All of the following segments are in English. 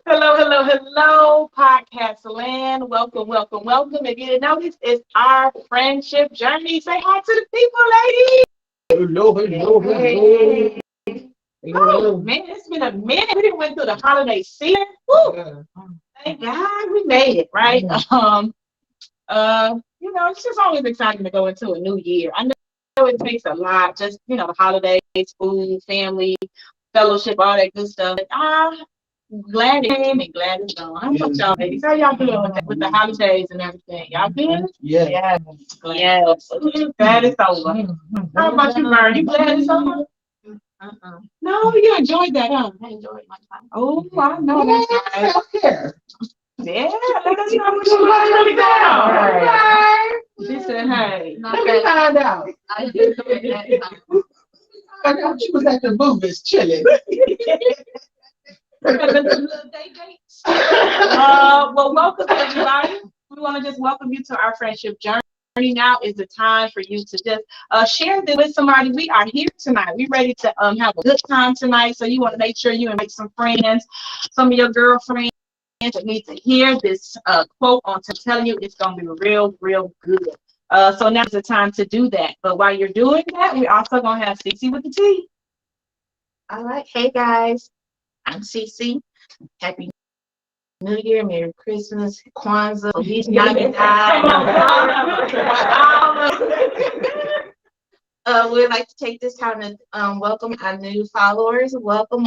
Hello, podcast land. Welcome. If you didn't know, this is our friendship journey. Say hi to the people, ladies. Oh man, it's been a minute. We didn't went through the holiday season. Woo. Thank God we made it, right? It's just always exciting to go into a new year. I know it takes a lot, just the holidays, food, family, fellowship, all that good stuff. Glad it came and glad it's gone. How about y'all ladies? How y'all doing with the holidays and everything? Y'all good? Yeah. Yes. Glad it's over. How about you, Vern? You glad it's over? No, you enjoyed that, huh? I enjoyed my time. Oh, I know that's right. Self-care. Yeah, let us know what you really got. Right. She said, hey. Let me find out. I thought you was at the movies chilling. Well, welcome everybody. We want to just welcome you to our friendship journey. Now is the time for you to just share this with somebody. We are here tonight. We're ready to have a good time tonight. So you want to make sure you invite some friends, some of your girlfriends that need to hear this quote on to tell you it's going to be real good. So now's the time to do that. But while you're doing that, we're also going to have Cece with the tea. All right. Hey, guys. I'm Cece. Happy New Year, Merry Christmas, Kwanzaa, Feliz Navidad. We'd like to take this time to welcome our new followers. Welcome,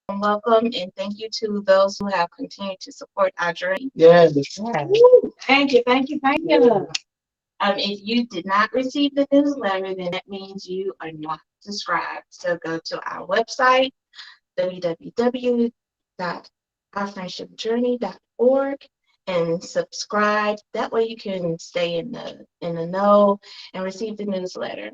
and thank you to those who have continued to support our journey. Yeah, Thank you. If you did not receive the newsletter, then that means you are not subscribed. So go to our website, www.ourfriendshipjourney.org, and subscribe. That way you can stay in the know and receive the newsletter.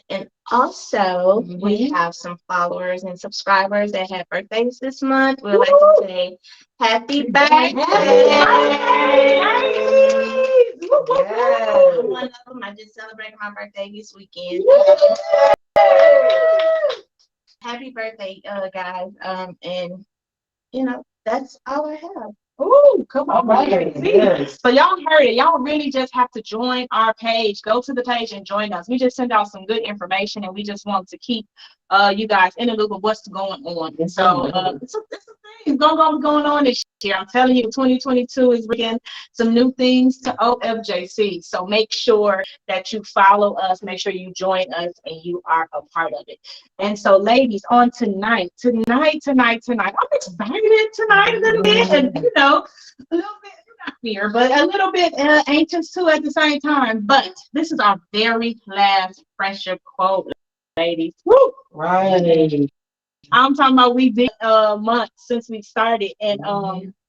And also, we have some followers and subscribers that have birthdays this month. We'd like to say happy birthday. One of them, I just celebrated my birthday this weekend. Happy birthday, guys. And that's all I have. Ooh, come on, right. Yes. So y'all heard it. Y'all really just have to join our page. Go to the page and join us. We just send out some good information, and we just want to keep you guys in the loop of what's going on. And so it's a thing going on this year. I'm telling you, 2022 is bringing some new things to OFJC. So make sure that you follow us. Make sure you join us, and you are a part of it. And so, ladies, on tonight, I'm excited tonight a little bit, and a little bit not fear, but a little bit anxious too at the same time. But this is our very last friendship quote, ladies. Woo! Right. I'm talking about we did a month since we started, and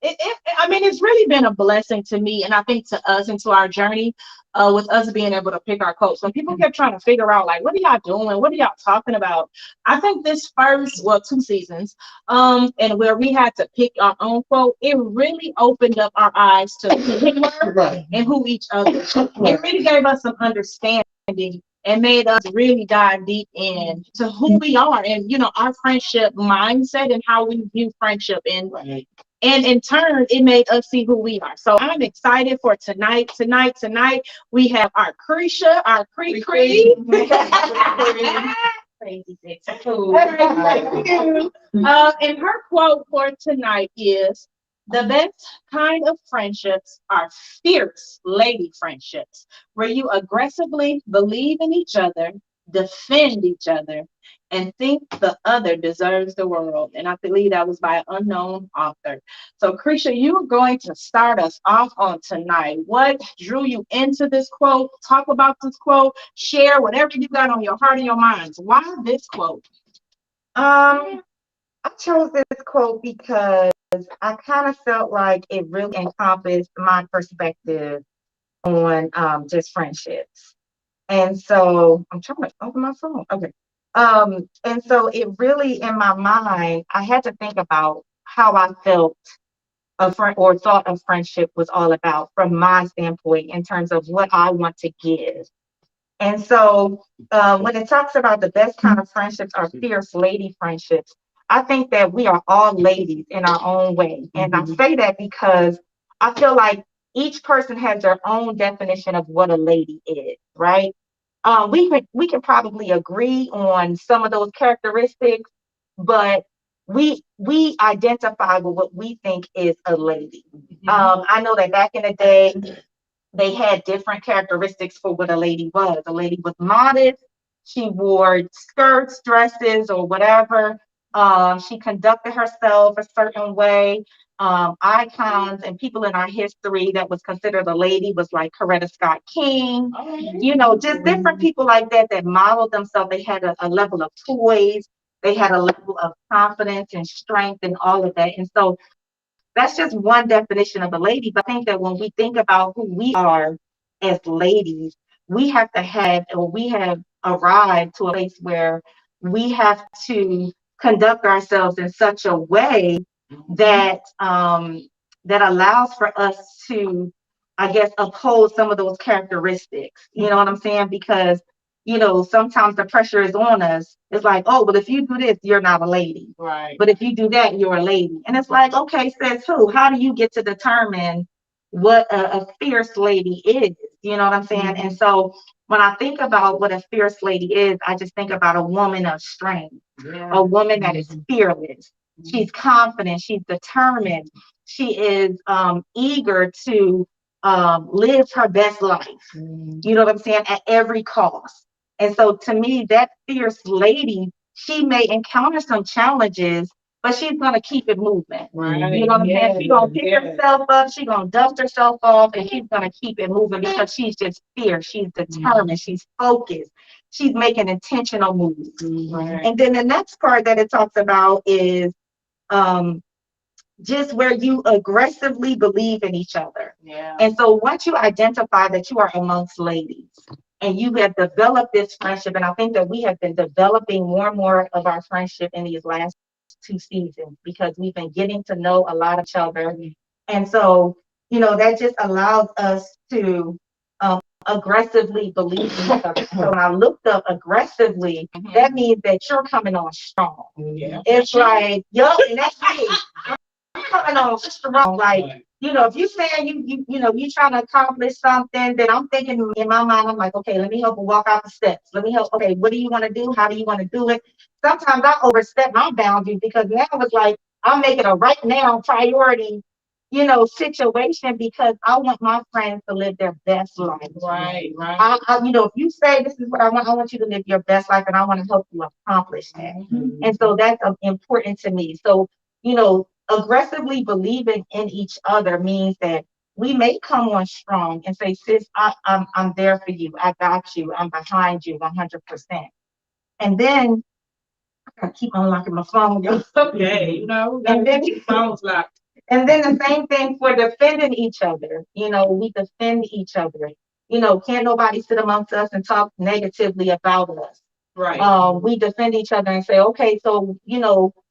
it's really been a blessing to me, and I think to us and to our journey, with us being able to pick our quotes. So people kept trying to figure out, like, what are y'all doing? What are y'all talking about? I think this first, 2 seasons, and where we had to pick our own quote, it really opened up our eyes to who we were and who each other. It really gave us some understanding and made us really dive deep into who we are and our friendship mindset and how we view friendship. And And in turn, it made us see who we are. So I'm excited for tonight. Tonight, we have our Cretia, our Cree. Crazy six. And her quote for tonight is, "The best kind of friendships are fierce lady friendships, where you aggressively believe in each other, defend each other, and think the other deserves the world." And I believe that was by an unknown author. So, Cretia, you are going to start us off on tonight. What drew you into this quote? Talk about this quote. Share whatever you got on your heart and your minds. Why this quote? I chose this quote because I kind of felt like it really encompassed my perspective on just friendships. And so I'm trying to open my phone. Okay. And so it really, in my mind, I had to think about how I felt a friend or thought of friendship was all about from my standpoint in terms of what I want to give. And so when it talks about the best kind of friendships are fierce lady friendships, I think that we are all ladies in our own way. And I say that because I feel like each person has their own definition of what a lady is, right? We can probably agree on some of those characteristics, but we identify with what we think is a lady. I know that back in the day, they had different characteristics for what a lady was. A lady was modest. She wore skirts, dresses, or whatever. She conducted herself a certain way. Icons and people in our history that was considered a lady was like Coretta Scott King. Just different people like that that modeled themselves. They had a level of poise. They had a level of confidence and strength and all of that. And so that's just one definition of a lady. But I think that when we think about who we are as ladies, we have to have, or we have arrived to a place where we have to conduct ourselves in such a way that that allows for us to, I guess, uphold some of those characteristics. You know what I'm saying? Because sometimes the pressure is on us. It's like, oh, well, if you do this, you're not a lady. Right. But if you do that, you're a lady. And it's like, okay, says who? How do you get to determine what a fierce lady is? You know what I'm saying? And so when I think about what a fierce lady is, I just think about a woman of strength, a woman that is fearless. She's confident. She's determined. She is eager to live her best life. You know what I'm saying? At every cost. And so to me, that fierce lady, she may encounter some challenges, but she's going to keep it moving. Right. You know what I'm saying? She's going to pick herself up. She's going to dust herself off, and she's going to keep it moving because she's just fierce. She's determined. She's focused. She's making intentional moves. Right. And then the next part that it talks about is just where you aggressively believe in each other. Yeah. And so once you identify that you are amongst ladies and you have developed this friendship, and I think that we have been developing more and more of our friendship in these last 2 seasons because we've been getting to know a lot of each other. And so, that just allows us to aggressively believe in each other. So when I looked up aggressively, that means that you're coming on strong. Yeah. It's like, yup, and that's me. Coming on strong, like, if you saying you trying to accomplish something, then I'm thinking in my mind, I'm like, okay, let me help her walk out the steps. Let me help. Okay, what do you want to do? How do you want to do it? Sometimes I overstep my boundaries because now it's like I'm making a right now priority, situation because I want my friends to live their best life. Right. If you say this is what I want you to live your best life, and I want to help you accomplish that. And so that's important to me. So, aggressively believing in each other means that we may come on strong and say, sis, I'm there for you. I got you. I'm behind you 100%. And then I keep unlocking my phone. Okay. And then Phone's locked. And then the same thing for defending each other. We defend each other. Can't nobody sit amongst us and talk negatively about us. Right. We defend each other and say, okay, so,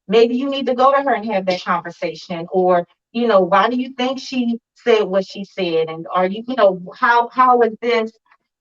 maybe you need to go to her and have that conversation. Or, why do you think she said what she said? And are you, how is this,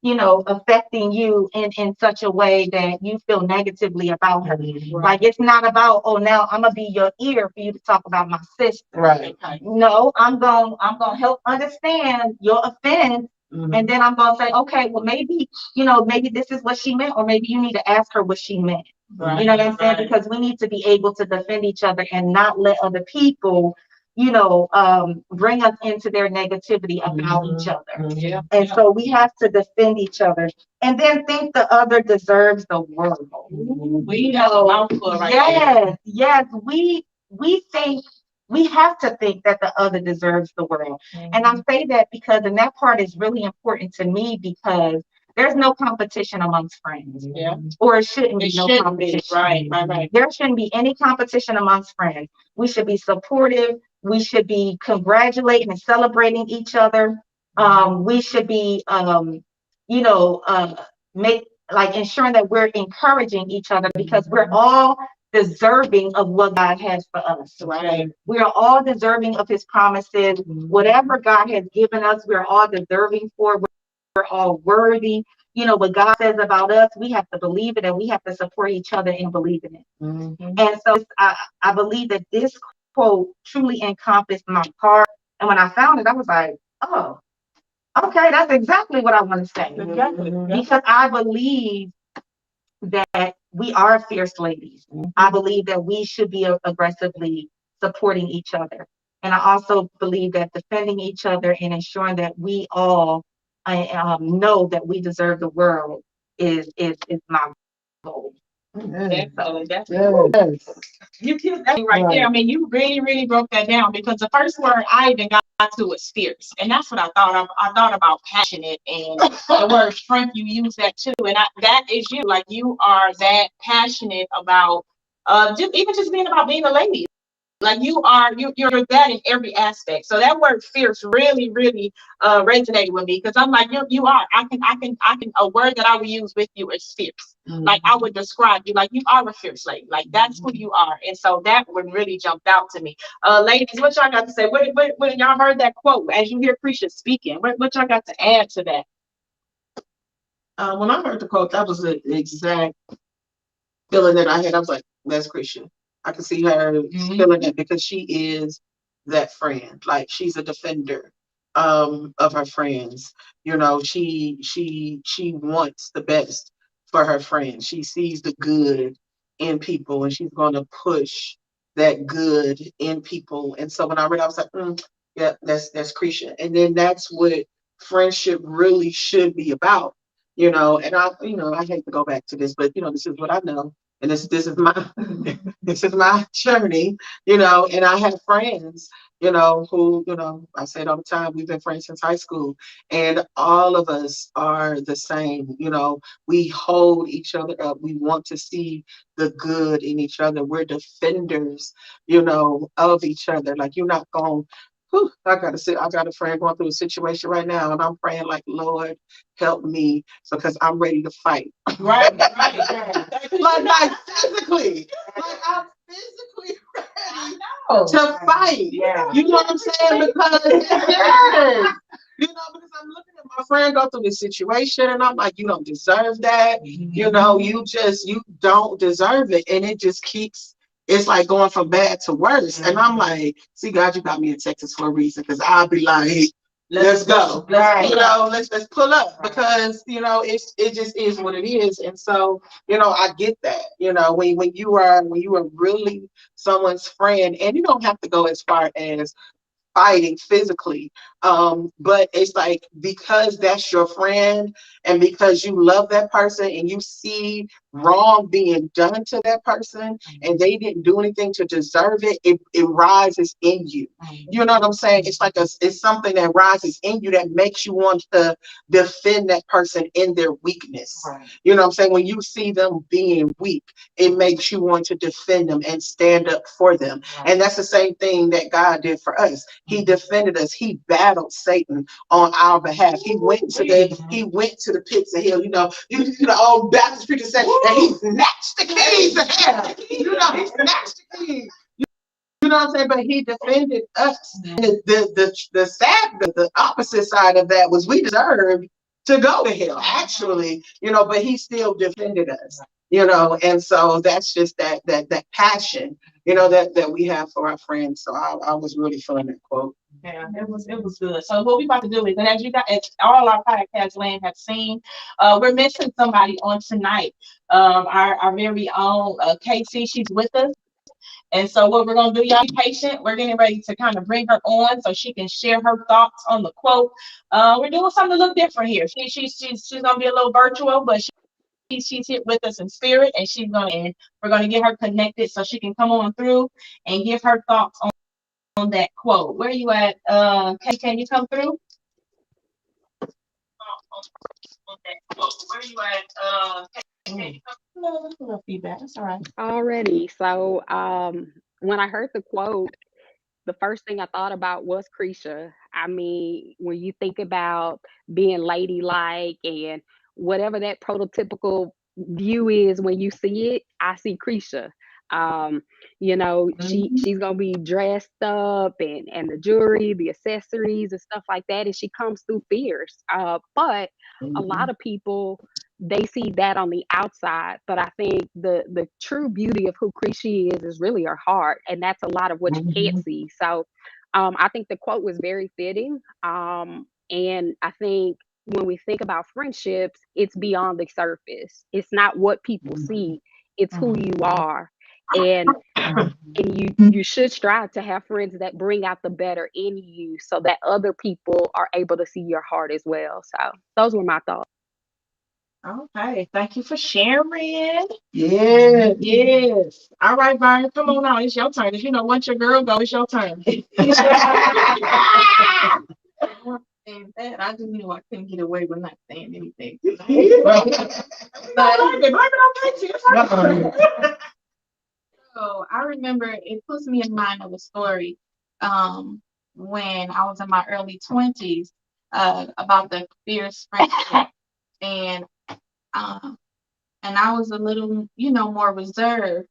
affecting you in such a way that you feel negatively about her. Like, it's not about, oh, now I'm gonna be your ear for you to talk about my sister. Right. No, I'm gonna help understand your offense. And then I'm gonna say, okay, well, maybe this is what she meant, or maybe you need to ask her what she meant. Right. You know what I'm saying? Because we need to be able to defend each other and not let other people, bring us into their negativity about each other. Yeah. And so we have to defend each other, and then think the other deserves the world. We have a mouthful right there. Yes, we think, we have to think that the other deserves the world. And I say that because, and that part is really important to me, because there's no competition amongst friends. Yeah. Or it shouldn't be It no shouldn't be. competition. Right. There shouldn't be any competition amongst friends. We should be supportive. We should be congratulating and celebrating each other. We should be, ensuring that we're encouraging each other, because we're all deserving of what God has for us. Right. We are all deserving of His promises. Whatever God has given us, we're all deserving for. We're all worthy. What God says about us, we have to believe it, and we have to support each other in believing it. And so I believe that this quote truly encompassed my heart. And when I found it, I was like, oh, okay, that's exactly what I want to say. Because I believe that we are fierce ladies. I believe that we should be aggressively supporting each other. And I also believe that defending each other and ensuring that we all know that we deserve the world is my goal. That's Yes. you killed that right there. I mean, you really, really broke that down, because the first word I even got to was fierce, and that's what I thought of. I thought about passionate, and the word strength, you use that too, and that is you. Like, you are that passionate about just being being a lady. Like, you're that in every aspect. So that word fierce really, really resonated with me, because I'm like, you are. I can a word that I would use with you is fierce. Like, I would describe you like you are a fierce lady. Like, that's who you are. And so that one really jumped out to me. Ladies, what y'all got to say? What y'all heard that quote as you hear Prisha speaking? What y'all got to add to that? When I heard the quote, that was the exact feeling that I had. I was like, that's Christian. I can see her feeling it, because she is that friend. Like, she's a defender of her friends. She wants the best for her friends. She sees the good in people, and she's going to push that good in people. And so when I read, I was like, yeah, that's Christian. And then that's what friendship really should be about. And I hate to go back to this, but this is what I know. And this is my this is my journey, and I have friends, who, I say it all the time, we've been friends since high school, and all of us are the same. We hold each other up. We want to see the good in each other. We're defenders, of each other. Like, you're not going, I got a friend going through a situation right now, and I'm praying like, Lord, help me, because I'm ready to fight. Right. like physically. Like, I'm physically ready to fight. Yeah. You know what I'm saying? Because yes. Because I'm looking at my friend go through this situation, and I'm like, you don't deserve that. You don't deserve it. And it just keeps, it's like going from bad to worse. And I'm like, see, God, you got me in Texas for a reason, because I'll be like, let's go. Let's pull up, because it just is what it is. And so I get that. When you are really someone's friend, and you don't have to go as far as fighting physically, but it's like, because that's your friend, and because you love that person, and you see wrong being done to that person, and they didn't do anything to deserve it, it rises in you. You know what I'm saying? It's like it's something that rises in you that makes you want to defend that person in their weakness. You know what I'm saying? When you see them being weak, it makes you want to defend them and stand up for them. And that's the same thing that God did for us. He defended us. He battled Satan on our behalf. He went to the pits of hell. The old Baptist preacher said that he snatched the keys of hell. He snatched the keys. You know what I'm saying? But he defended us. And the opposite side of that was we deserved to go to hell, actually, but he still defended us, and so that's just that passion, that we have for our friends. So I was really feeling that quote. Yeah, it was good. So what we about to do is, and as all our podcast land have seen, we're missing somebody on tonight. Our very own Casey, she's with us. And so what we're gonna do, y'all be patient. We're getting ready to kind of bring her on so she can share her thoughts on the quote. We're doing something a little different here. She's gonna be a little virtual, but she's here with us in spirit, and we're gonna get her connected so she can come on through and give her thoughts on that quote. Where you at? Kay, can you come through? Where you at? No, a little feedback. That's all right. Already. So when I heard the quote, the first thing I thought about was Krisha. I mean, when you think about being ladylike and whatever that prototypical view is when you see it, I see Krisha. She's gonna be dressed up and the jewelry, the accessories and stuff like that, and she comes through fierce. But a lot of people, they see that on the outside, but I think the true beauty of who Krisha is really her heart, and that's a lot of what you can't see. So I think the quote was very fitting, and I think when we think about friendships, it's beyond the surface. It's not what people see, it's who you are. And you should strive to have friends that bring out the better in you so that other people are able to see your heart as well. So those were my thoughts. Okay, thank you for sharing. Yeah. Yes. All right, Byron, come on now. It's your turn. If once your girl go, it's your turn. And that I just knew I couldn't get away with not saying anything. So I remember it puts me in mind of a story when I was in my early 20s about the fierce friendship, and I was a little more reserved,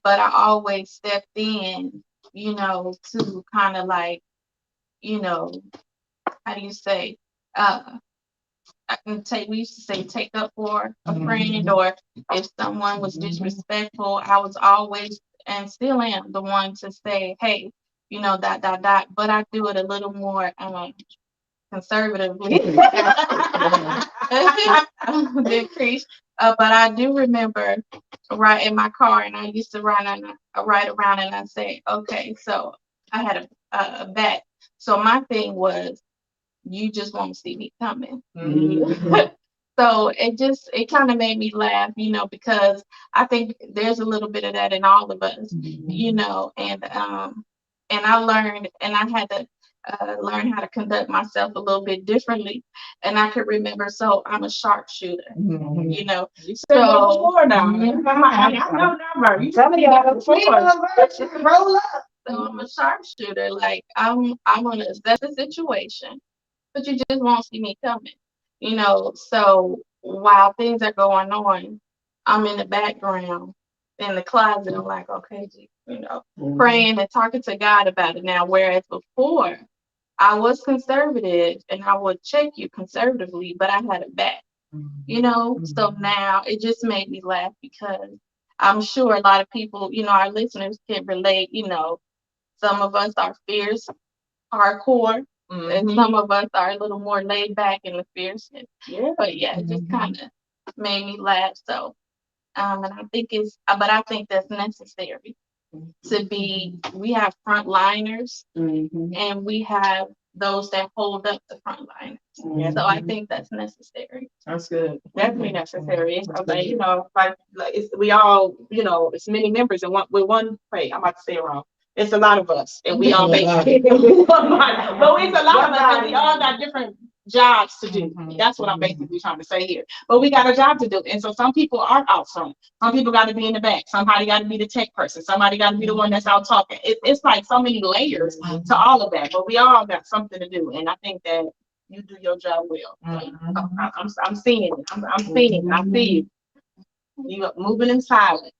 but I always stepped in to kind of like how do you say we used to say take up for a friend, or if someone was disrespectful, I was always and still am the one to say, hey, but I do it a little more conservatively than Chris. But I do remember right in my car, and I used to ride around and I say, okay, so I had a bet. So my thing was, you just won't see me coming. So it kind of made me laugh, because I think there's a little bit of that in all of us, and I learned, and I had to learn how to conduct myself a little bit differently. And I could remember, so I'm a sharpshooter, You said that before now. I know now, you tell me roll up. So I'm a sharpshooter. Like I'm gonna assess the situation, but you just won't see me coming. So while things are going on, I'm in the background in the closet. I'm like, okay, praying and talking to God about it now. Whereas before, I was conservative and I would check you conservatively, but I had a back, So now it just made me laugh, because I'm sure a lot of people, our listeners can relate. Some of us are fierce, hardcore. And some of us are a little more laid back in the fierceness. Yeah. But yeah, it just kind of made me laugh. So, and I think I think that's necessary to be. We have frontliners, and we have those that hold up the frontliners. So I think that's necessary. That's good. Definitely necessary. It's we all, it's many members and one. Wait, I'm about to say it wrong. It's a lot of us, and we all make it. But it's a lot of us, and we all got different jobs to do. That's what I'm basically trying to say here. But we got a job to do, and so some people are out front. Some people got to be in the back. Somebody got to be the tech person. Somebody got to be the one that's out talking. It's like so many layers to all of that. But we all got something to do, and I think that you do your job well. I'm seeing it. I'm seeing it. I see you. You moving in silence.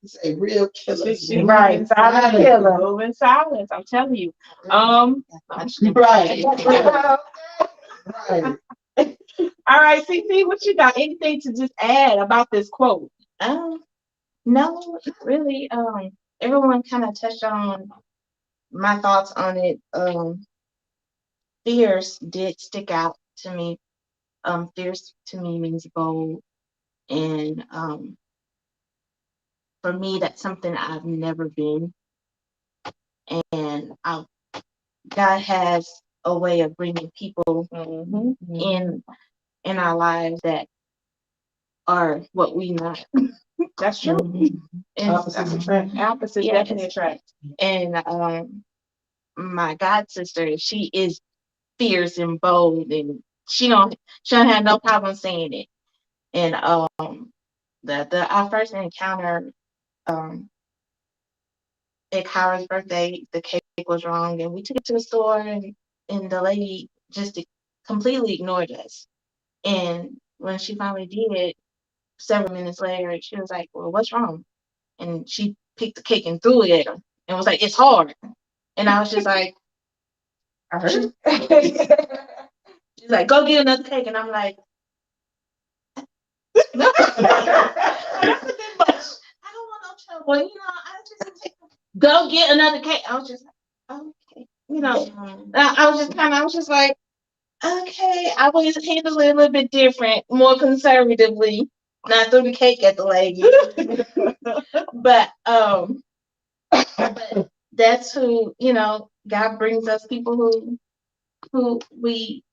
Say real killer. Right. Silent killer. Moving silence. I'm telling you. Right. Right. All right, CC, what you got? Anything to just add about this quote? No, not really. Everyone kind of touched on my thoughts on it. Fierce did stick out to me. Fierce to me means bold, and for me, that's something I've never been. And God has a way of bringing people in our lives that are what we not. That's true. And Opposites attract. Opposites Yes. definitely attract. And my god sister, she is fierce and bold, and she don't have no problem saying it. And our first encounter at Kyra's birthday, the cake was wrong, and we took it to the store, and the lady just completely ignored us. And when she finally did, several minutes later, she was like, "Well, what's wrong?" And she picked the cake and threw it at her and was like, "It's hard." And I was just like, I heard. she's like, "Go get another cake." And I'm like, no, that's a bit much. I don't want no trouble. You know, I just go get another cake. I was just like, okay. You know, I was just like, okay. I would handle it a little bit different, more conservatively. Not throw the cake at the lady. But that's who, you know, God brings us people who we,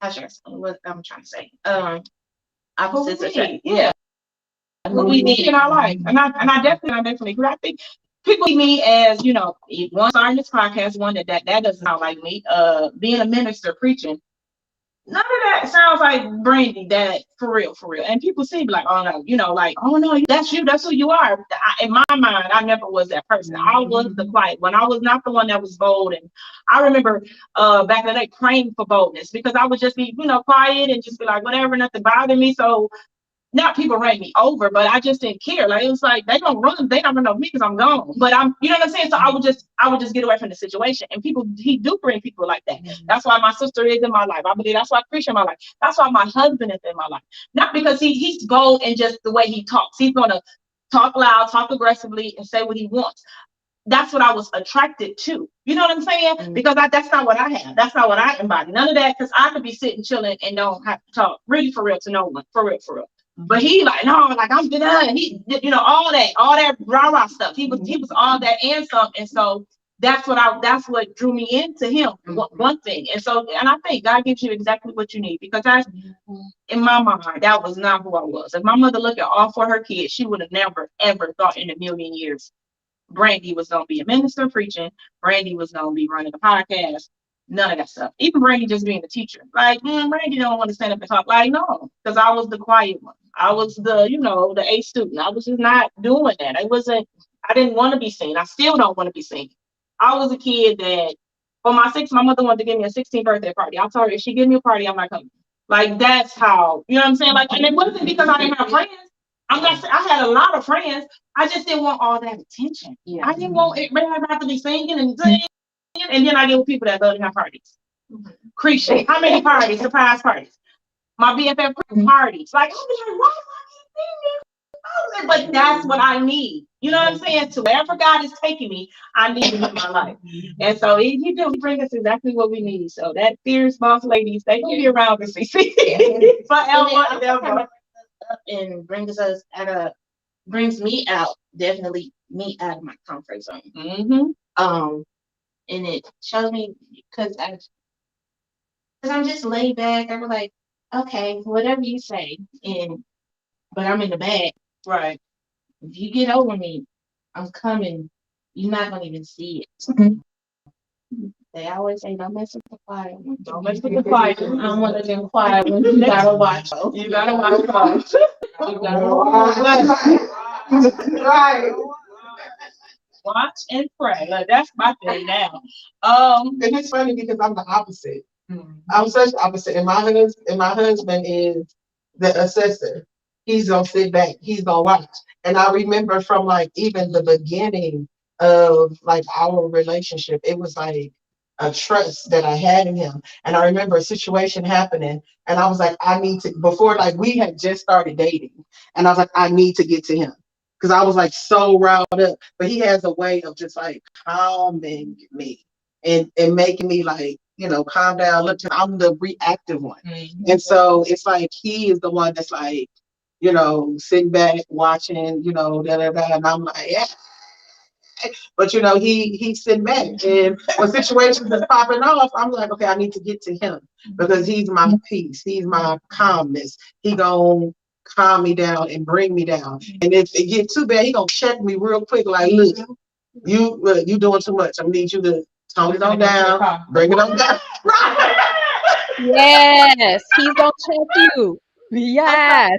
how should I say what I'm trying to say? Opposites attract. Yeah. What we need in our life. And I definitely agree. I think people see me as, you know, one starting this podcast, one that doesn't sound like me. Being a minister preaching. None of that sounds like Brandy, that for real. And people see me like, oh no, you know, like, oh no, that's you, that's who you are. In my mind, I never was that person. I was the quiet one. I was not the one that was bold. And I remember back in the day praying for boldness, because I would just be, you know, quiet and just be like, whatever, nothing bothered me. So not people ran me over, but I just didn't care. Like, it was like, they don't run over me because I'm gone. But you know what I'm saying? So I would just get away from the situation. And he do bring people like that. That's why my sister is in my life. I believe that's why Christian in my life. That's why my husband is in my life. Not because he's bold in just the way he talks. He's gonna talk loud, talk aggressively, and say what he wants. That's what I was attracted to. You know what I'm saying? Because that's not what I have. That's not what I embody. None of that, because I could be sitting chilling and don't have to talk really for real to no one. For real. But he like, no, like I'm done. He, you know, all that rah-rah stuff. He was all that and some. And so that's what drew me into him. One thing. And I think God gives you exactly what you need, because that's in my mind, that was not who I was. If my mother looked at all for her kids, she would have never ever thought in a million years Brandy was gonna be a minister preaching. Brandy was gonna be running a podcast. None of that stuff. Even Brandy just being a teacher. Like, Brandy don't want to stand up and talk. Like, no, because I was the quiet one. I was the, you know, the A student. I was just not doing that. I didn't want to be seen. I still don't want to be seen. I was a kid that, for my mother wanted to give me a 16th birthday party. I told her, if she give me a party, I'm not coming. Like, that's how, you know what I'm saying? Like, and it wasn't because I didn't have friends. I'm not saying I had a lot of friends. I just didn't want all that attention. Yeah. I didn't want everybody to be singing and singing. And then I deal with people that love to have parties. Christian, how many parties? Surprise parties. My BFF parties. Like, I'll be like, why am I keep But that's what I need. You know what I'm saying? To wherever God is taking me, I need it in my life. And so he brings us exactly what we need. So that fierce boss ladies, they will be around the CC forever. And brings me out, definitely me out of my comfort zone. And it shows me, because I'm just laid back. I'm like, okay, whatever you say, but I'm in the back. Right. If you get over me, I'm coming. You're not gonna even see it. They always say, don't mess with the fire. Don't mess with the fire. I don't want to get quiet when you gotta watch. You gotta watch. You gotta Right. watch and pray. Like, that's my thing now. And it's funny because I'm the opposite. I'm such the opposite. And my husband is the assessor. He's gonna sit back. He's gonna watch. And I remember from like even the beginning of like our relationship, it was like a trust that I had in him. And I remember a situation happening, and I was like, I need to, before, like, we had just started dating, and I was like, I need to get to him. Because I was like so riled up. But he has a way of just like calming me and making me like, calm down. Look, I'm the reactive one. And so it's like he is the one that's like, sitting back, watching, da da da. And I'm like, yeah. But he's sitting back, and when situations is popping off, I'm like, okay, I need to get to him because he's my peace, he's my calmness. He gonna calm me down and bring me down. And if it get too bad, he gonna check me real quick, like, look, you doing too much. I need you to tone it on down, bring it on down. Yes, he's gonna check you. Yes.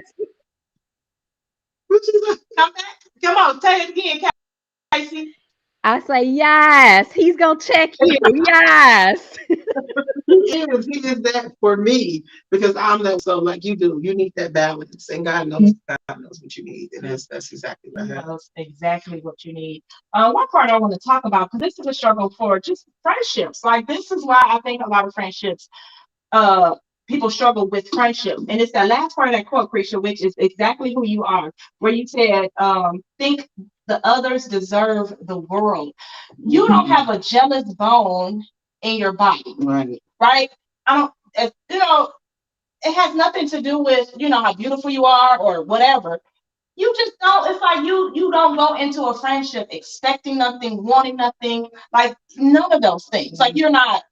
What you say? Come back. Come on, say it again, Casey. I say yes. He's gonna check you. Yes. He is that for me because I'm that. So like you do, you need that balance, and God knows what you need, and that's exactly what He happens. knows exactly what you need. One part I want to talk about, because this is a struggle for just friendships. Like, this is why I think a lot of friendships, people struggle with friendship. And it's that last part of that quote, Krisha, which is exactly who you are, where you said, think the others deserve the world. You don't have a jealous bone in your body, Right. right? I don't, it has nothing to do with, how beautiful you are or whatever. You just don't, it's like you don't go into a friendship expecting nothing, wanting nothing, like none of those things. Like, you're not,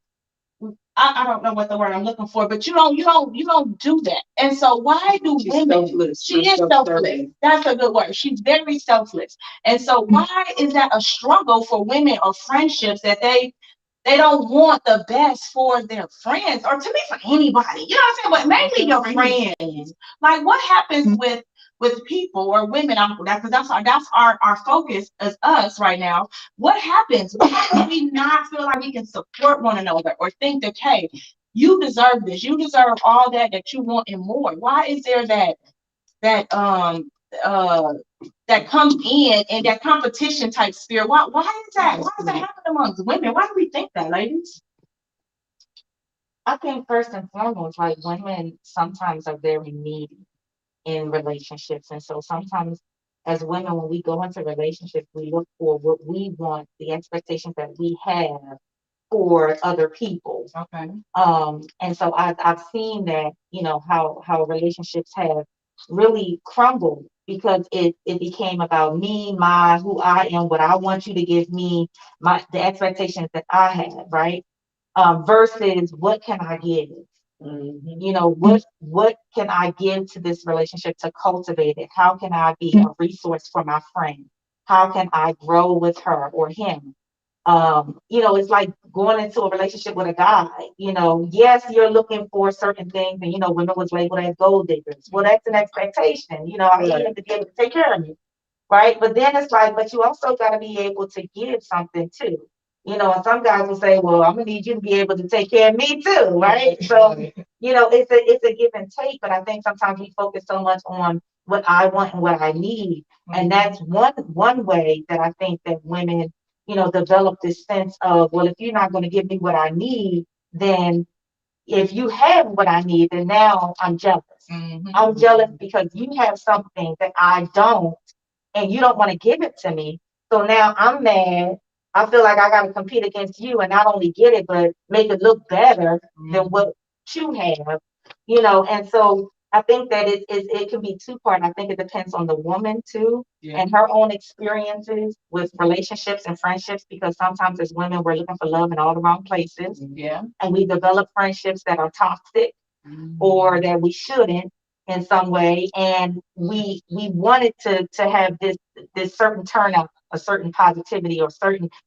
I don't know what the word I'm looking for, but you don't do that. And so why do She's women? selfless. She is selfless. That's a good word. She's very selfless. And so why is that a struggle for women or friendships that they don't want the best for their friends, or to me, for anybody? You know what I'm saying? But mainly your friends. Like, what happens with people or women? Because that's our focus as us right now. What happens? Why do we not feel like we can support one another or think that, hey, you deserve this, you deserve all that you want and more? Why is there that uh that comes in and that competition type spirit? Why does that happen amongst women? Why do we think that, ladies? I think first and foremost, like, women sometimes are very needy in relationships. And so sometimes as women, when we go into relationships, we look for what we want, the expectations that we have for other people. Okay. And so I've seen that, how relationships have really crumbled because it became about me, who I am, what I want you to give me, the expectations that I have, right? Versus what can I give? What can I give to this relationship to cultivate it? How can I be a resource for my friend? How can I grow with her or him? It's like going into a relationship with a guy. Yes, you're looking for certain things, and women was labeled as gold diggers. Well, that's an expectation. I need him to be able to take care of me, right? But then it's like, but you also got to be able to give something too. And some guys will say, well, I'm gonna need you to be able to take care of me too, right? So, it's a give and take, but I think sometimes we focus so much on what I want and what I need. And that's one way that I think that women, develop this sense of, well, if you're not going to give me what I need, then if you have what I need, then now I'm jealous. I'm jealous because you have something that I don't, and you don't want to give it to me. So now I'm mad. I feel like I got to compete against you and not only get it, but make it look better than what you have, And so I think that it can be two-part. I think it depends on the woman too, and her own experiences with relationships and friendships, because sometimes as women, we're looking for love in all the wrong places. Yeah. And we develop friendships that are toxic or that we shouldn't in some way. And we wanted to have this certain turnout, a certain positivity, or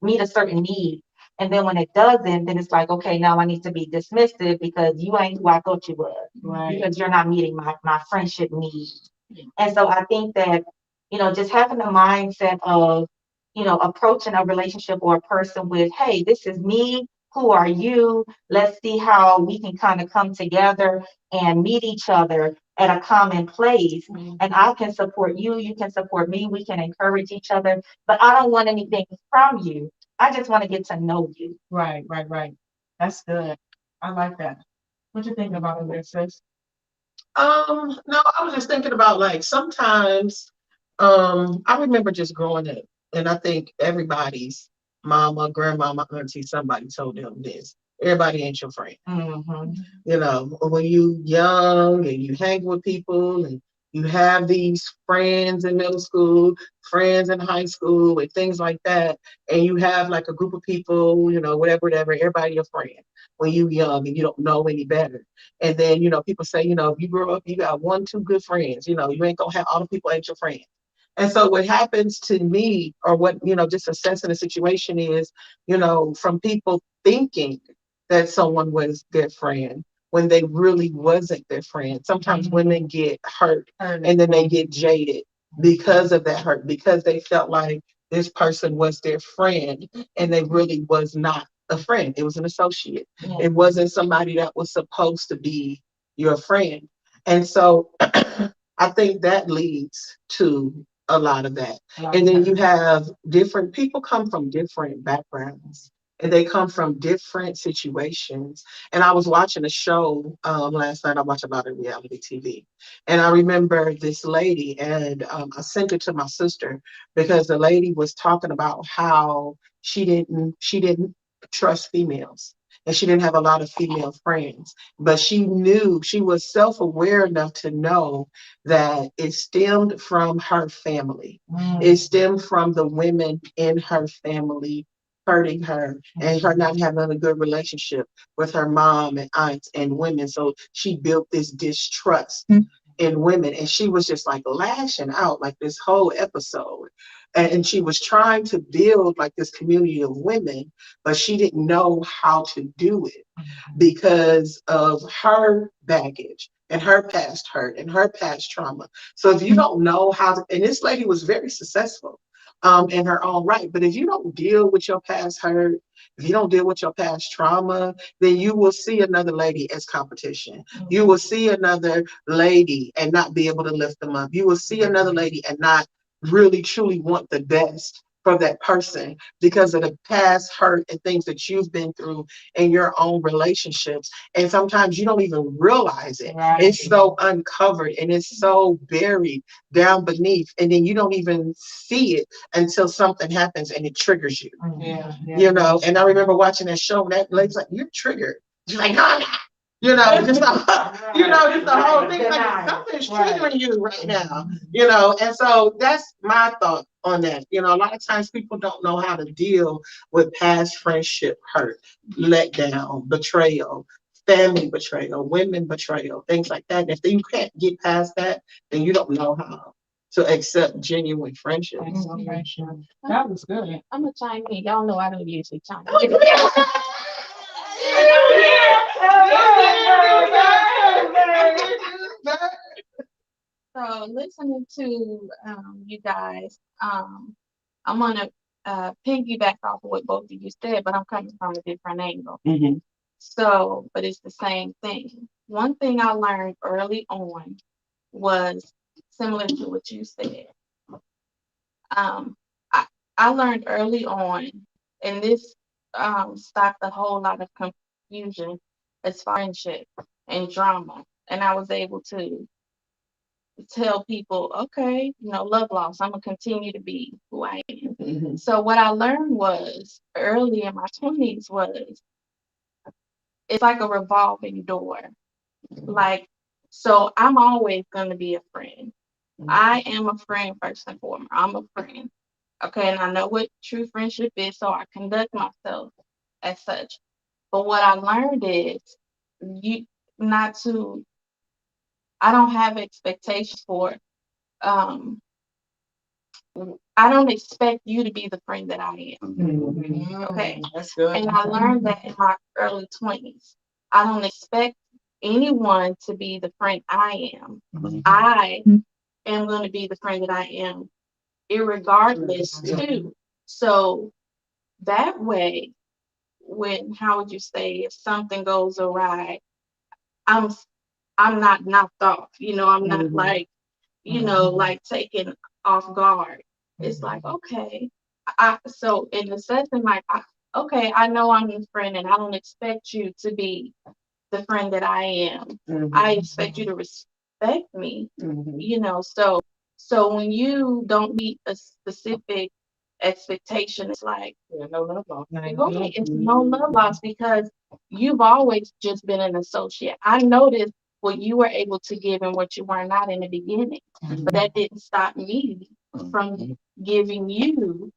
meet a certain need. And then when it doesn't, then it's like, okay, now I need to be dismissive because you ain't who I thought you were. Right. Because you're not meeting my friendship needs. And so I think that, just having the mindset of, approaching a relationship or a person with, hey, this is me. Who are you? Let's see how we can kind of come together and meet each other at a common place. And I can support you. You can support me. We can encourage each other. But I don't want anything from you. I just want to get to know you. Right. That's good. I like that. What you thinking about this, sis? No, I was just thinking about like sometimes, I remember just growing up, and I think everybody's mama, grandmama, auntie, somebody told them this. Everybody ain't your friend. Mm-hmm. You know, when you young and you hang with people and you have these friends in middle school, friends in high school, and things like that, and you have like a group of people, you know, whatever, everybody your friend when you young and you don't know any better. And then, you know, people say, you know, if you grow up, you got one, two good friends, you know, you ain't gonna have all the people ain't your friend. And so what happens to me, or what, you know, just assessing the situation is, you know, from people thinking that someone was their friend when they really wasn't their friend. Sometimes women get hurt and then they get jaded because of that hurt, because they felt like this person was their friend and they really was not a friend. It was an associate. It wasn't somebody that was supposed to be your friend. And so I think that leads to a lot of that. And then you have different people come from different backgrounds and they come from different situations. And I was watching a show last night. I watched a lot of reality TV. And I remember this lady, and I sent it to my sister because the lady was talking about how she didn't trust females. And she didn't have a lot of female friends, but she knew, she was self-aware enough to know that it stemmed from her family. It stemmed from the women in her family hurting her and her not having a good relationship with her mom and aunts and women. So she built this distrust in women, and she was just like lashing out like this whole episode. And she was trying to build like this community of women, but she didn't know how to do it because of her baggage and her past hurt and her past trauma. So if you don't know how to, and this lady was very successful in her own right, but if you don't deal with your past hurt, if you don't deal with your past trauma, then you will see another lady as competition. You will see another lady and not be able to lift them up. You will see another lady and not really truly want the best for that person because of the past hurt and things that you've been through in your own relationships. And sometimes you don't even realize it. Right. It's so uncovered and it's so buried down beneath. And then you don't even see it until something happens and it triggers you. Yeah. You know, and I remember watching that show, and that lady's like, "You're triggered." She's like, "No, I'm not." You know, just just the whole thing. Like something's triggering you right now. You know, and so that's my thought on that. You know, a lot of times people don't know how to deal with past friendship hurt, letdown, betrayal, family betrayal, women betrayal, things like that. And if you can't get past that, then you don't know how to accept genuine friendships. That was good. I'm gonna chime in. Y'all know I don't usually chime in. So listening to you guys, I'm gonna piggyback off of what both of you said, but I'm coming from a different angle. So, but it's the same thing. One thing I learned early on was similar to what you said. I learned early on, and this stopped a whole lot of confusion as far as friendship and drama. And I was able to tell people, okay, you know, love loss, I'm gonna continue to be who I am. So what I learned was early in my 20s was it's like a revolving door. Like, so I'm always gonna be a friend. I am a friend first and foremost. I'm a friend. Okay, and I know what true friendship is, so I conduct myself as such. But what I learned is you not to, I don't have expectations for, um, I don't expect you to be the friend that I am. Okay. That's good. And I learned that in my early 20s. I don't expect anyone to be the friend I am. I am going to be the friend that I am, irregardless too. So that way, when, how would you say, if something goes awry, I'm not knocked off. You know, I'm not like, you know, like taken off guard. It's like, okay. So in the session, like okay, I know I'm your friend and I don't expect you to be the friend that I am. I expect you to respect me, you know. So when you don't meet a specific expectation, it's like, Yeah, no love lost. right, it's no love lost because you've always just been an associate. I noticed what you were able to give and what you were not in the beginning, but that didn't stop me from giving you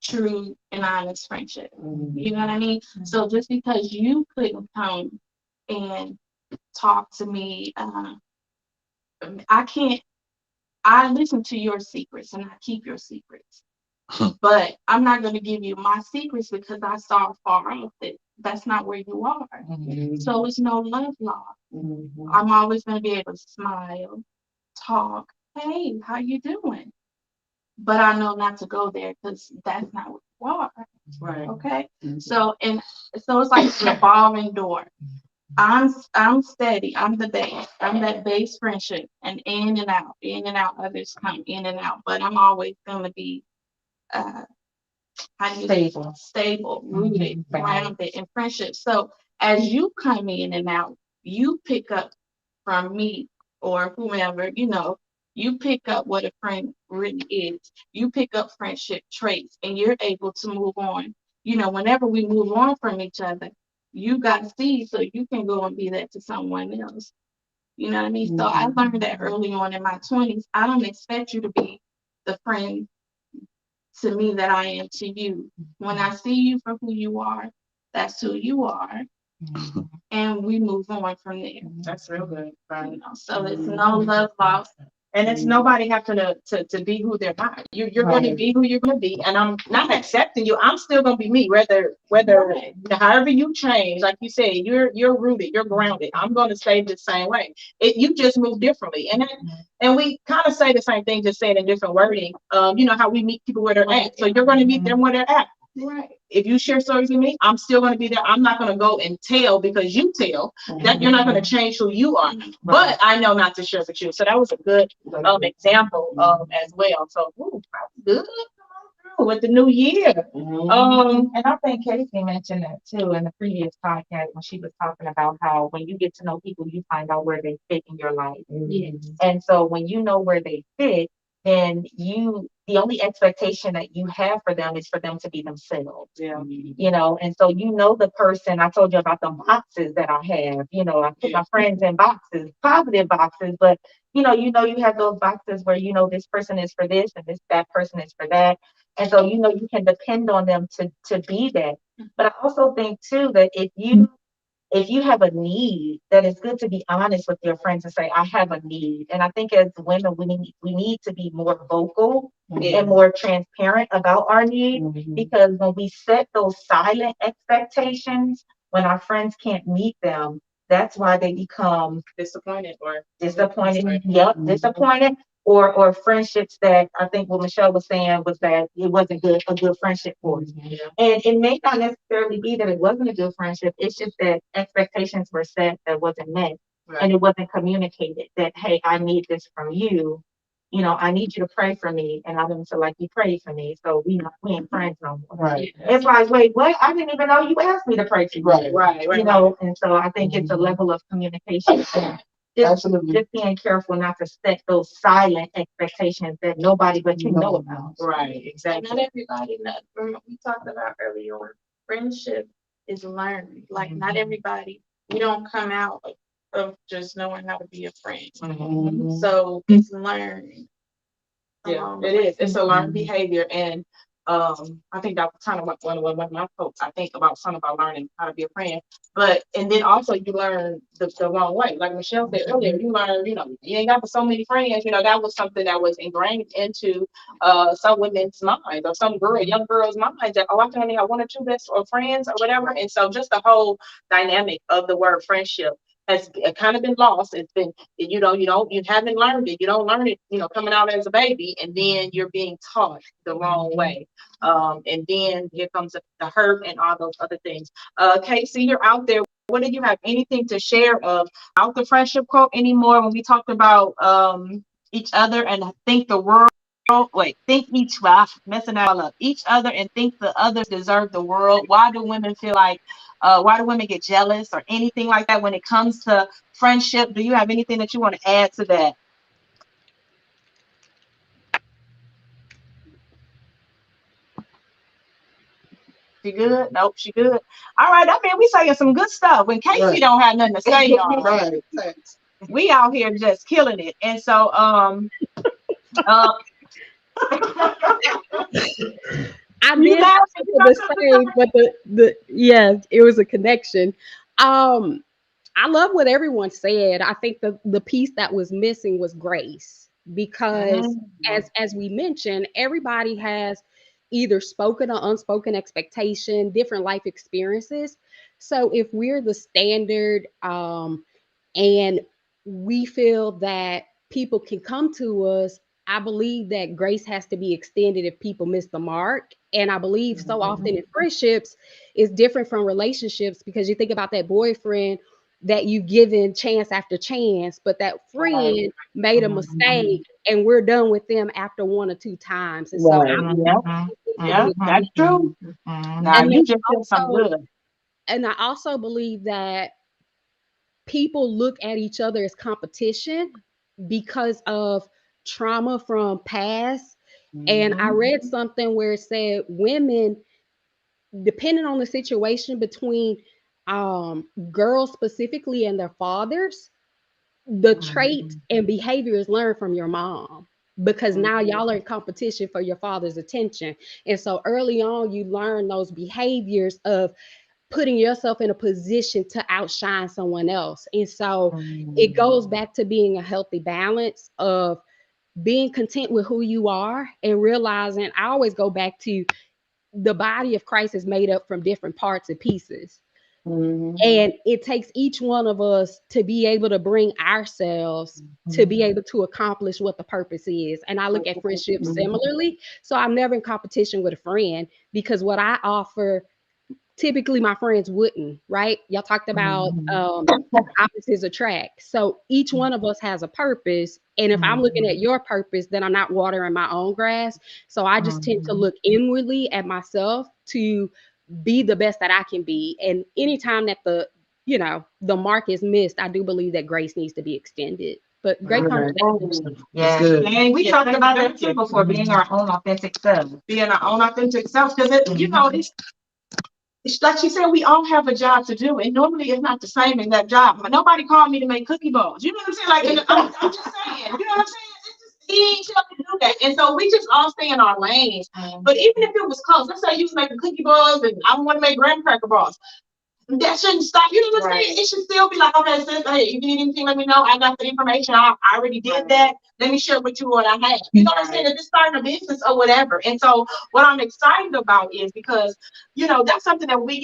true and honest friendship. You know what I mean? So just because you couldn't come and talk to me, I can't. I listen to your secrets and I keep your secrets. But I'm not going to give you my secrets because I saw far off that that's not where you are. So it's no love lost. I'm always going to be able to smile, talk. Hey, how you doing? But I know not to go there because that's not what you are. Right. Okay. So it's like a revolving door. I'm steady. I'm the base. I'm that base friendship, and in and out. Others come in and out, but I'm always gonna be how do you say, stable, rooted, grounded in friendship. So as you come in and out, you pick up from me or whomever, you know, you pick up what a friend really is. You pick up friendship traits and you're able to move on. You know, whenever we move on from each other, you got seeds so you can go and be that to someone else. You know what I mean? So I learned that early on in my 20s. I don't expect you to be the friend to me that I am to you. When I see you for who you are, that's who you are. And we move on from there. That's real good. Right. You know, so it's no love lost. And it's nobody having to be who they're not. You're going to be who you're going to be, and I'm not accepting you. I'm still going to be me, whether Right. however you change. Like you said, you're rooted, you're grounded. I'm going to stay the same way. You just move differently, and we kind of say the same thing, just saying in different wording. You know how we meet people where they're at, so you're going to meet them where they're at. Right. If you share stories with me, I'm still going to be there. I'm not going to go and tell because you tell that you're not going to change who you are. But I know not to share with you. So that was a good example as well. So good with the new year. And I think Casey mentioned that too in the previous podcast when she was talking about how when you get to know people, you find out where they fit in your life. Yes. And so when you know where they fit, then the only expectation that you have for them is for them to be themselves. Yeah. You know, and so you know the person. I told you about the boxes that I have. You know, I put my friends in boxes, positive boxes, but you have those boxes where you know this person is for this and that person is for that. And so you know you can depend on them to be that. But I also think too that if you have a need, that it's good to be honest with your friends and say, I have a need. And I think as women, we need to be more vocal and more transparent about our need, because when we set those silent expectations, when our friends can't meet them, that's why they become Disappointed. disappointed, or friendships that I think what Michelle was saying was that it wasn't a good friendship for us. And it may not necessarily be that it wasn't a good friendship. It's just that expectations were set that wasn't met. Right. And it wasn't communicated that, hey, I need this from you. You know, I need you to pray for me. And I didn't feel like you prayed for me. So we ain't friends no more. Right. It's like, wait, what? I didn't even know you asked me to pray for you. Right. You know, and so I think it's a level of communication. Absolutely. Just being careful not to set those silent expectations that nobody but you know about. Right. Exactly. Not everybody knows. Remember, we talked about earlier on, friendship is learned. Like not everybody, we don't come out of just knowing how to be a friend. So it's learned. Yeah, it is. It's a learned behavior, and I think that was kind of one of my quotes. I think about something about learning how to be a friend, and then also you learn the wrong way. Like Michelle said earlier, you learn, you ain't got so many friends. That was something that was ingrained into some women's minds or some young girls' minds that I can only have one or two best or friends or whatever. And so just the whole dynamic of the word friendship has kind of been lost. It's been, you haven't learned it. You don't learn it, coming out as a baby, and then you're being taught the wrong way. And then here comes the hurt and all those other things. Casey, you're out there. What do you have anything to share about the friendship quote anymore when we talked about each other? And I think the world think each, well, I'm messing that all up, each other and think the others deserve the world. Why do women feel like, why do women get jealous or anything like that when it comes to friendship? Do you have anything that you want to add to that? She good? Nope, she good. All right, I mean, we saying some good stuff. When Casey Right. don't have nothing to say, y'all, Right. Thanks. we out here just killing it. And so, uh, I you did guys, something the same, but the yes, it was a connection. I love what everyone said. I think the piece that was missing was grace, because as we mentioned, everybody has either spoken or unspoken expectation, different life experiences. So if we're the standard, and we feel that people can come to us, I believe that grace has to be extended if people miss the mark. And I believe so often in friendships is different from relationships, because you think about that boyfriend that you've given chance after chance, but that friend made a mistake and we're done with them after one or two times. And so yeah, that's true. Now and you then just said something also, good. and I also believe that people look at each other as competition because of trauma from past. And I read something where it said women, depending on the situation between girls specifically and their fathers, the traits and behaviors learned from your mom, because now y'all are in competition for your father's attention. And so early on, you learn those behaviors of putting yourself in a position to outshine someone else. And so it goes back to being a healthy balance of being content with who you are and realizing, I always go back to the body of Christ is made up from different parts and pieces. And it takes each one of us to be able to bring ourselves to be able to accomplish what the purpose is. And I look at friendships similarly. So I'm never in competition with a friend, because what I offer typically my friends wouldn't, right? Y'all talked about opposites attract. So each one of us has a purpose. And if I'm looking at your purpose, then I'm not watering my own grass. So I just tend to look inwardly at myself to be the best that I can be. And anytime that the mark is missed, I do believe that grace needs to be extended. But great conversation. Yeah, good. And we talked about that too before, being our own authentic self. being our own authentic self. Because you know, it's like she said, we all have a job to do, and normally it's not the same in that job. But nobody called me to make cookie balls. You know what I'm saying? Like, I'm just saying. You know what I'm saying? It's just, he ain't tell me to do that, and so we just all stay in our lanes. But even if it was close, let's say you was making cookie balls, and I want to make graham cracker balls. That shouldn't stop. You know what I'm saying? It should still be like, okay, sis, hey, if you need anything, let me know. I got the information. I already did that. Let me share with you what I have. You know what I'm saying? If it's starting a business or whatever. And so what I'm excited about is because, that's something that we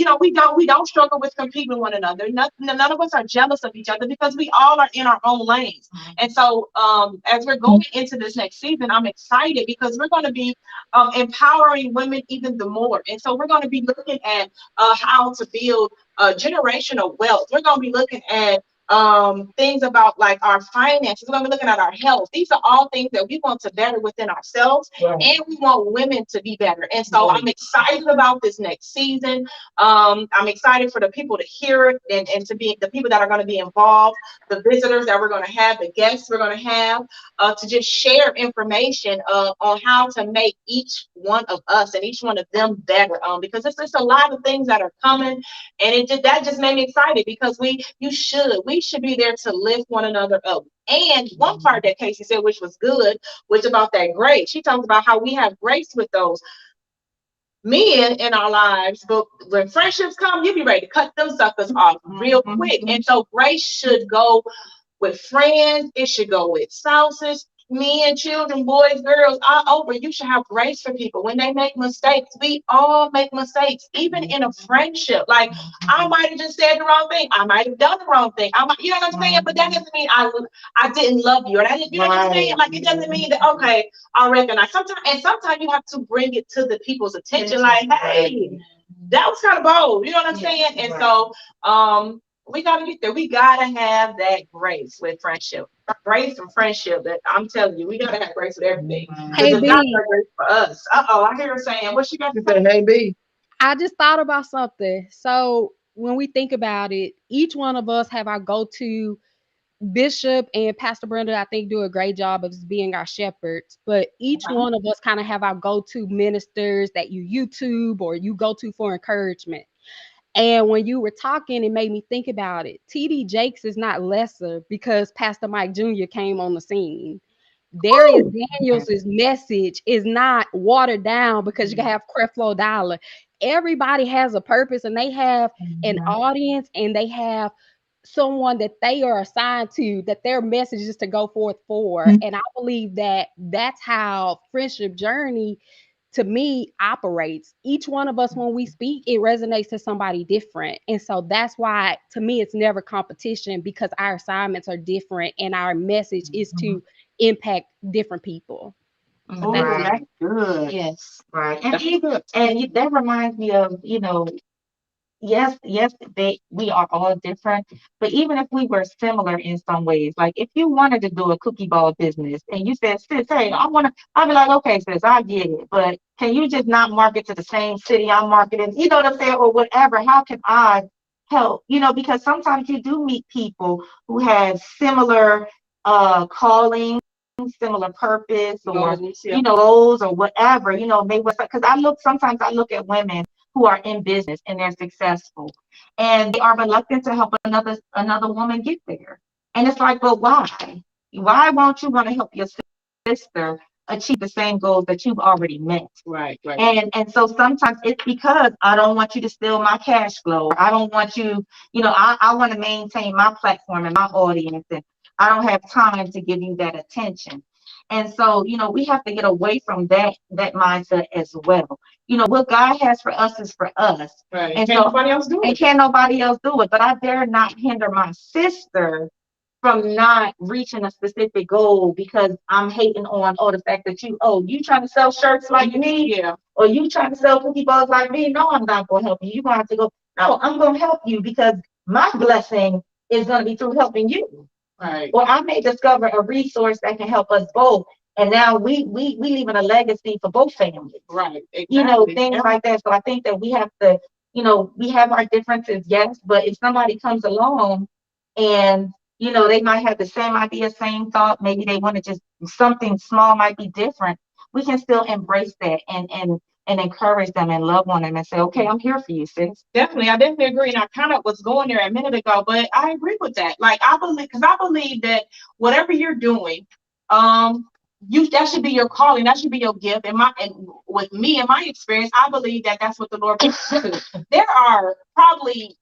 don't struggle with competing with one another. None of us are jealous of each other because we all are in our own lanes. And so as we're going into this next season, I'm excited because we're going to be empowering women even the more. And so we're going to be looking at how to build generational wealth. We're going to be looking at things about like our finances. We're going to be looking at our health. These are all things that we want to better within ourselves, and we want women to be better. And so I'm excited about this next season. I'm excited for the people to hear it and to be the people that are going to be involved, the visitors that we're going to have, the guests we're going to have, to just share information on how to make each one of us and each one of them better. Because it's just a lot of things that are coming, and that just made me excited because we should be there to lift one another up. And one part that Casey said, which was good, was about that grace. She talked about how we have grace with those men in our lives, but when friendships come, you be ready to cut them suckers off real quick. And so grace should go with friends, it should go with spouses, men, children, boys, girls, all over. You should have grace for people when they make mistakes. We all make mistakes, even in a friendship. Like, I might have just said the wrong thing, I might have done the wrong thing, you know what I'm saying? But that doesn't mean I didn't love you, and I didn't, you know what I'm saying? Like, it doesn't mean that, okay, I recognize. Sometimes you have to bring it to the people's attention, like, hey, that was kind of bold, you know what I'm saying? And so we gotta get there. We gotta have that grace with friendship. grace and friendship. That I'm telling you, we gotta have grace with everything. Hey, Because it's not B, that grace for us. I hear her saying, what she got to She said, say? hey, B. I just thought about something. So when we think about it, each one of us have our go-to. Bishop and Pastor Brenda, I think, do a great job of just being our shepherds. But each Okay. one of us kind of have our go-to ministers that you YouTube or you go to for encouragement. And when you were talking, it made me think about it. TD Jakes is not lesser because Pastor Mike Jr. came on the scene. Darius Daniels' message is not watered down because you can have Creflo Dollar. Everybody has a purpose and they have an audience and they have someone that they are assigned to, that their message is to go forth for. And I believe that that's how Friendship Journey to me operates. Each one of us, when we speak, it resonates to somebody different. And so that's why to me it's never competition, because our assignments are different and our message is to impact different people. Oh, Right. that's good. Yes. Right. And That's even, good. that reminds me of, yes, we are all different, but even if we were similar in some ways, like if you wanted to do a cookie ball business and you said, sis, hey, I'd be like, okay, sis, I get it, but can you just not market to the same city I'm marketing? You know what I'm saying? Or whatever. How can I help? Because sometimes you do meet people who have similar callings, similar purpose, or Goals, yeah. goals or whatever, maybe because sometimes I look at women who are in business and they're successful and they are reluctant to help another woman get there. And it's like, but why? Why won't you want to help your sister achieve the same goals that you've already met? Right. And so sometimes it's because I don't want you to steal my cash flow. I don't want you, I want to maintain my platform and my audience, and I don't have time to give you that attention. And so, we have to get away from that mindset as well. What God has for us is for us. Right. And Can't so, nobody else do and it. can't nobody else do it. But I dare not hinder my sister from not reaching a specific goal because I'm hating on the fact that you trying to sell shirts like me, Yeah. or you trying to sell cookie balls like me. No, I'm not going to help you. You're going to have to go. No, I'm going to help you because my blessing is going to be through helping you. Right. Or I may discover a resource that can help us both. And now we leaving a legacy for both families. Right. Exactly. Things like that. So I think that we have to, we have our differences, yes, but if somebody comes along and, they might have the same idea, same thought, maybe they want to just something small might be different. We can still embrace that and encourage them and love on them and say, okay, I'm here for you, sis. Definitely, I definitely agree, and I kind of was going there a minute ago, but I agree with that. Like I believe that whatever you're doing, that should be your calling, that should be your gift. And with me and my experience, I believe that that's what the Lord wants to do. There are probably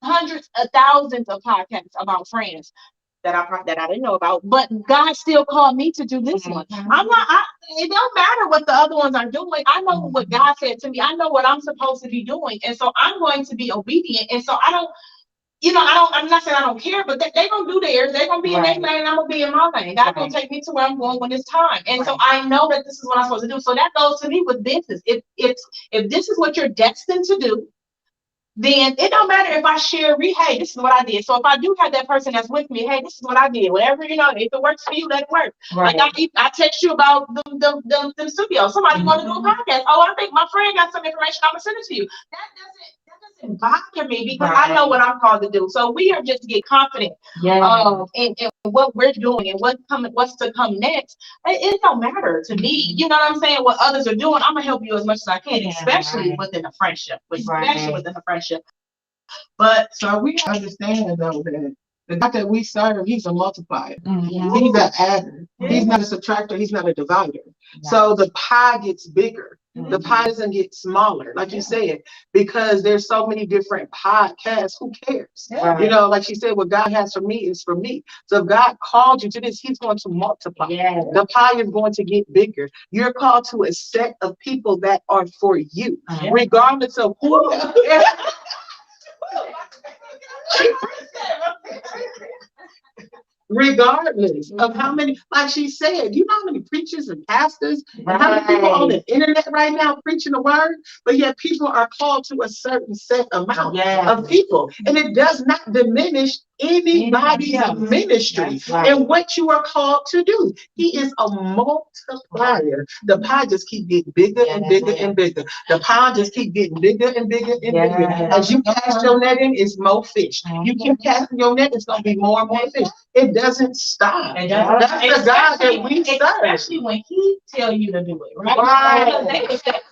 hundreds of thousands of podcasts about friends that I didn't know about, but God still called me to do this one. It don't matter what the other ones are doing. I know what God said to me. I know what I'm supposed to be doing. And so I'm going to be obedient. And so I'm not saying I don't care, but they gonna do theirs. They're gonna be in their lane, and I'm gonna be in my lane. God's gonna take me to where I'm going when it's time. And so I know that this is what I'm supposed to do. So that goes to me with business. If this is what you're destined to do, then it don't matter if I share, hey, this is what I did. So if I do have that person that's with me, hey, this is what I did. Whatever, if it works for you, let it work. Right. Like I text you about the studio. Somebody want to do a podcast. Oh, I think my friend got some information. I'm gonna send it to you. That doesn't bother me because I know what I'm called to do. So we are just to get confident in what we're doing and what's to come next. It don't matter to me. You know what I'm saying? What others are doing, I'm gonna help you as much as I can, especially within a friendship. Especially within a friendship. But So we understand though that the God that we serve, he's a multiplier. He's an adder. He's not a subtractor. He's not a divider. So the pie gets bigger. The pie doesn't get smaller, like you said, because there's so many different podcasts. Who cares? Like she said, what God has for me is for me. So if God called you to this, he's going to multiply. The pie is going to get bigger. You're called to a set of people that are for you, regardless of who. Regardless of how many, like she said, you know how many preachers and pastors and how many people on the internet right now preaching the word, but yet people are called to a certain set amount of people. And it does not diminish anybody's ministry That's right. and what you are called to do. He is a multiplier. The pie just keep getting bigger and bigger and bigger. The pie just keep getting bigger and bigger and bigger. Yeah. As you cast your net in, it's more fish. You keep casting your net, it's gonna be more and more fish. It doesn't stop. And That's the God that we serve. especially when he tell you to do it, right? Right. Because they was casting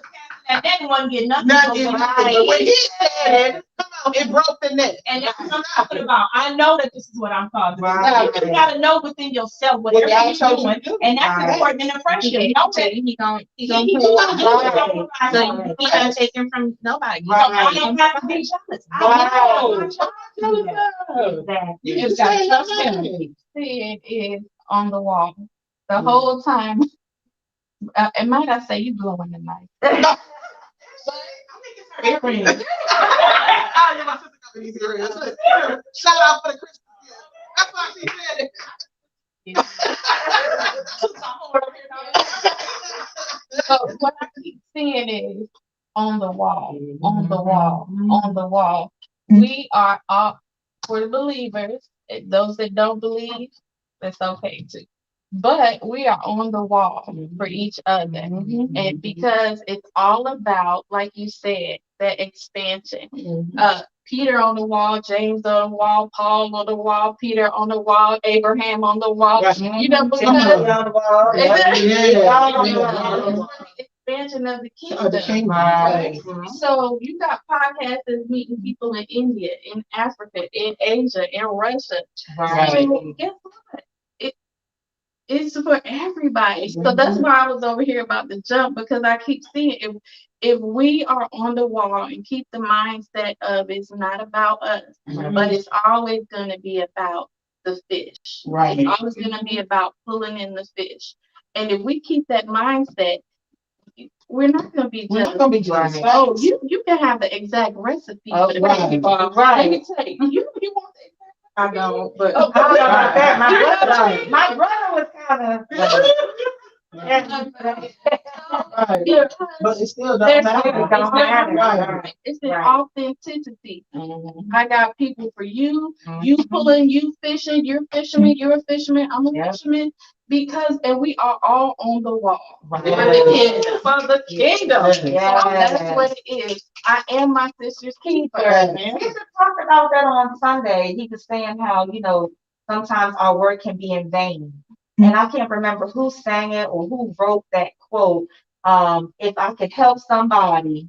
that net and wasn't getting nothing. Not but getting what nothing, but when he said, come on, it broke the net. And that's what I'm talking about. I know that this is what I'm called to do. Right. You gotta know within yourself what What God you're told you doing, to do. and that's Right. important in a friendship. Know that He gonna he put gonna it do on. it. So Right. he not taking from nobody. So I don't have to be jealous. I know. Right. Exactly. You just gotta trust him. Said is on the wall the whole time. And might I say you blowing the night? Shout out for the Christmas gift. That's why she said it. So what I keep seeing is on the wall, on the wall, on the wall. We are all for the believers. Those that don't believe, that's okay too. But we are on the wall for each other. And because it's all about, like you said, that expansion. Peter on the wall, James on the wall, Paul on the wall, Peter on the wall, Abraham on the wall. You know, because expansion of the kingdom. Right. So you got podcasters meeting people in India, in Africa, in Asia, in Russia. Right. So guess what? It's for everybody. So that's why I was over here about the jump, because I keep seeing if we are on the wall and keep the mindset of it's not about us, but it's always going to be about the fish. Right. It's always going to be about pulling in the fish. And if we keep that mindset, we're not going to be We're just. not gonna be just. Oh, you can have the exact recipe for the Right. baby bar. Let me tell you, you want the exact. I don't, but Oh, I don't know about that. Right. My brother was kind Right. Yeah. But it still There's don't matter. It don't matter. Right. It's the Right. authenticity. I got people for you. You pulling, you fishing, you're a fisherman, you're a fisherman, I'm a Yep. fisherman. Because, and we are all on the wall. Right. For the kingdom. For the kingdom. Yeah. So that's what it is. I am my sister's keeper. We just talked about that on Sunday. He was saying how, sometimes our work can be in vain. And I can't remember who sang it or who wrote that quote. If I could help somebody,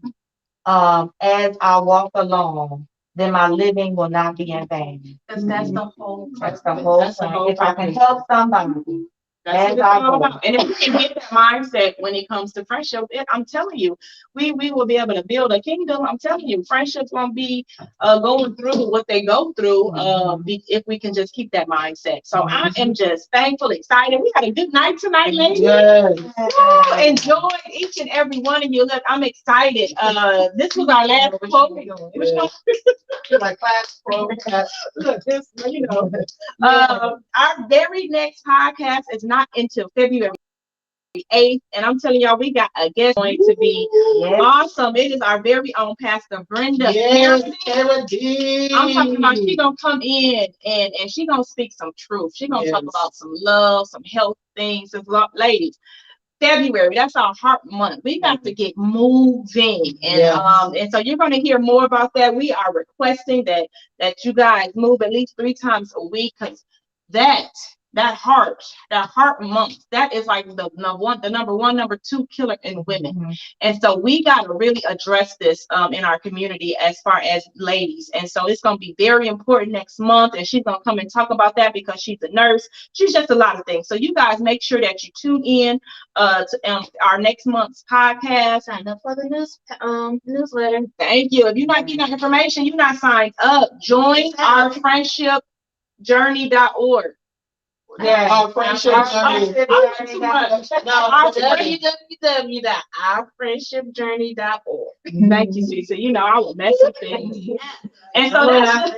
as I walk along, then my living will not be in vain. Because that's the whole That's the whole That's the point. whole If I can purpose. help somebody, that's what it's all about. And if we can get that mindset when it comes to friendship, I'm telling you, we will be able to build a kingdom. I'm telling you, friendships won't be going through what they go through if we can just keep that mindset. So I am just thankful, excited. We had a good night tonight, ladies. Yes. Woo, enjoyed each and every one of you. Look, I'm excited. This was our last quote. Which one? Like class pro. Look, this, our very next podcast is not until February 8th, and I'm telling y'all, we got a guest going to be awesome. It is our very own Pastor Brenda. Yes, Harrison. Tara D. I'm talking about she gonna come in and she gonna speak some truth. She gonna talk Yes. about some love, some health things. Ladies, February, that's our heart month. We got to get moving. And Yes. And so you're gonna hear more about that. We are requesting that you guys move at least 3 times a week, because that heart month, that is like the number one, number 2 killer in women. And so we got to really address this in our community as far as ladies. And so it's going to be very important next month. And she's going to come and talk about that because she's a nurse. She's just a lot of things. So you guys make sure that you tune in to our next month's podcast. Sign up for the newsletter. Thank you. If you're not getting that information, you're not signed up. Join our friendshipjourney.org. Yeah. Our friendship journey. I'm too much. No, Our www.ourfriendshipjourney.org. Thank you, Cece. You know, I will mess up things. And so that's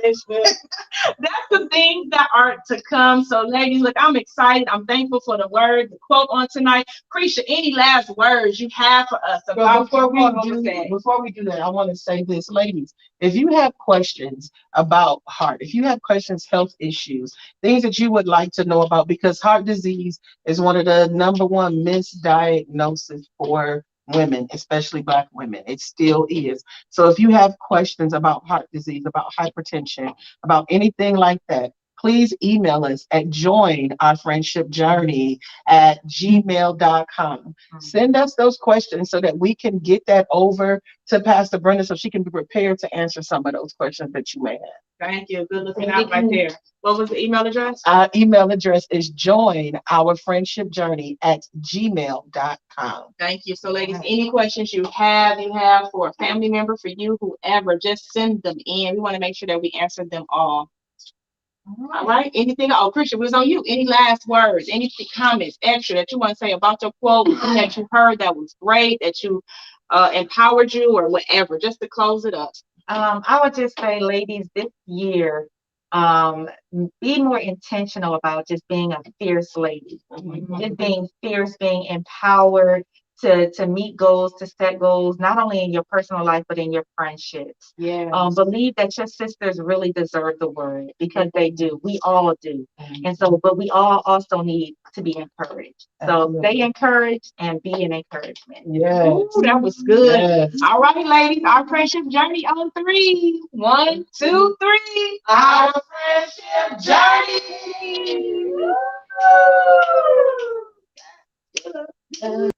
the things that are to come. So, ladies, look, I'm excited. I'm thankful for the word, the quote on tonight. Krisha, any last words you have for us Well, about before we do that, I want to say this, ladies. If you have questions about heart, if you have questions, health issues, things that you would like to know about, because heart disease is one of the number one misdiagnoses for women, especially Black women. It still is. So if you have questions about heart disease, about hypertension, about anything like that, please email us at joinourfriendshipjourney@gmail.com. Send us those questions so that we can get that over to Pastor Brenda so she can be prepared to answer some of those questions that you may have. Thank you. Good looking out right there. What was the email address? Our email address is joinourfriendshipjourney@gmail.com. Thank you. So, ladies, any questions you have for a family member, for you, whoever, just send them in. We want to make sure that we answer them all. All right. Anything? Oh, Krisha, it was on you. Any last words, any comments, extra that you want to say about your quote, anything that you heard that was great, that you empowered you, or whatever, just to close it up. I would just say, ladies, this year, be more intentional about just being a fierce lady, just being fierce, being empowered to meet goals, to set goals, not only in your personal life, but in your friendships. Yeah. Believe that your sisters really deserve the word, because they do. We all do. And so, but we all also need to be encouraged. So stay encouraged and be an encouragement. Yes. Ooh, that was good. Yes. All right, ladies, our friendship journey on 3. 1, 2, 3. Our friendship journey.